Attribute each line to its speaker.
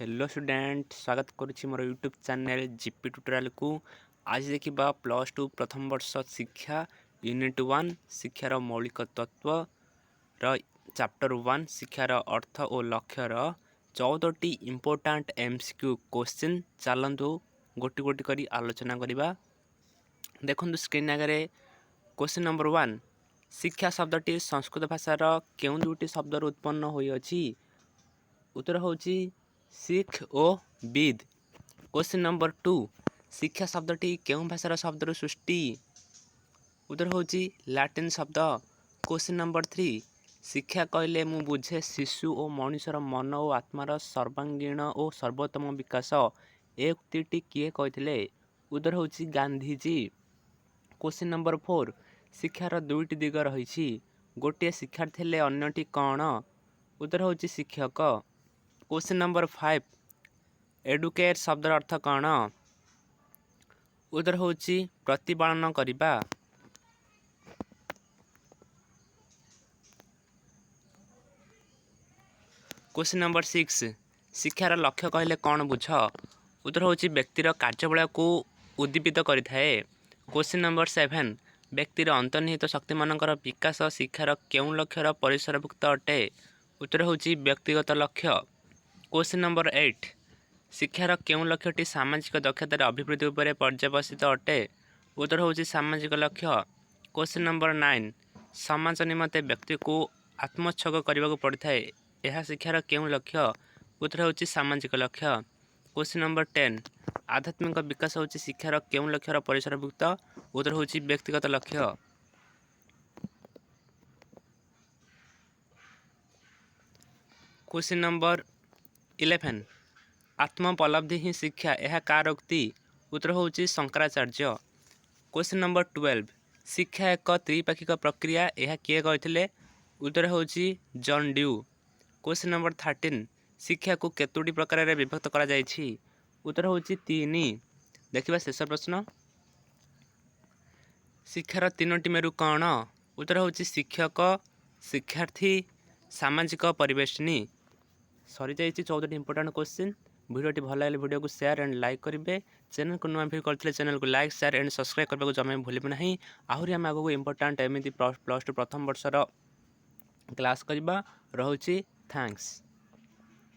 Speaker 1: Hello student स्वागत करुच्ची मोर YouTube channel GP tutorial को। आज देखा +2 प्रथम वर्ष शिक्षा यूनिट 1 शिक्षार मौलिक तत्व चैप्टर 1 शिक्षार अर्थ और लक्ष्यर 14टी इम्पोर्टाट एमसीक्यू क्वेश्चन चलतु गोटी गोटी करी आलोचना करवा। देखो स्क्रीन आगे क्वेश्चन नंबर 1 शिक्षा शब्दटी संस्कृत भाषार केउं दुटी शब्द उत्पन्न होइअछि। उत्तर होची शिख और विद। क्वेश्चन नंबर 2 शिक्षा शब्दटी केउं भाषार शब्द सृष्टि। उत्तर होची लैटिन शब्द। क्वेश्चन नंबर 3 शिक्षा कहले मु बुझे शिशु और मनुष्यर मन और आत्मार सर्वांगीण और सर्वोत्तम विकास। ए उक्तिटी किए कहथिले। उत्तर होची गांधीजी। क्वेश्चन नंबर 4 शिक्षार दुईटी दिग रही गोटे शिक्षार्थी हेले अन्यटी कौन। उत्तर होची शिक्षक। क्वेश्चन नंबर 5 एडुकेट शब्दर अर्थ कौन। उत्तर होची प्रतिपालन करिबा। क्वेश्चन नंबर 6 शिक्षार लक्ष्य कहले कौन बुझ। उत्तर होची व्यक्तिर कार्यबल को उद्दीपित करिथाए। क्वेश्चन नंबर 7 व्यक्तिर अंतर्निहित शक्ति मानकर विकास शिक्षार केउं लक्ष्यर परिसरभुक्त अटे। उत्तर होची व्यक्तिगत लक्ष्य। क्वेश्चन नंबर 8 शिक्षार केउं लक्ष्यटी सामाजिक दक्षतार अभिवृद्धि उपरे पर्यवसित अटे। उत्तर होची सामाजिक लक्ष्य। क्वेश्चन नंबर 9 समाज निमंते व्यक्ति को आत्मोत्सर्ग करने पड़ता है यह शिक्षार केउं लक्ष्य। उत्तर होची सामाजिक लक्ष्य। क्वेश्चन नंबर 10 आध्यात्मिक विकास होची शिक्षार केउं लक्ष्यर परिसरभुक्त। उत्तर होची व्यक्तिगत लक्ष्य। क्वेश्चन नंबर 11 आत्मोपलब्धि ही शिक्षा यह कार उक्ति। उत्तर होची शंकराचार्य। क्वेश्चन नंबर 12 शिक्षा एक त्रिपाक्षिक प्रक्रिया यह किए कहथिले। उत्तर होची जॉन ड्यू। क्वेश्चन नंबर 13 शिक्षा को केतोटी प्रकार रे विभक्त करा जायछि। उत्तर होची 3। देखिबा शेष प्रश्न शिक्षार तीनोटी मेरु कौन। उत्तर होची शिक्षक शिक्षार्थी सामाजिक परिवेशनी। सरी जाइए 14टी इंपोर्टाट क्वेश्चन। वीडियोटी भल लगे वीडियो को शेयर एंड लाइक करेंगे। चैनल को नुआ भिड करते चैनल को लाइक शेयर एंड सब्सक्राइब करने को जमा भूलें नहीं। आहरी आम आगे इंपोर्टाट एमती +2 प्रथम वर्षर क्लास करवा रहुची। थैंक्स।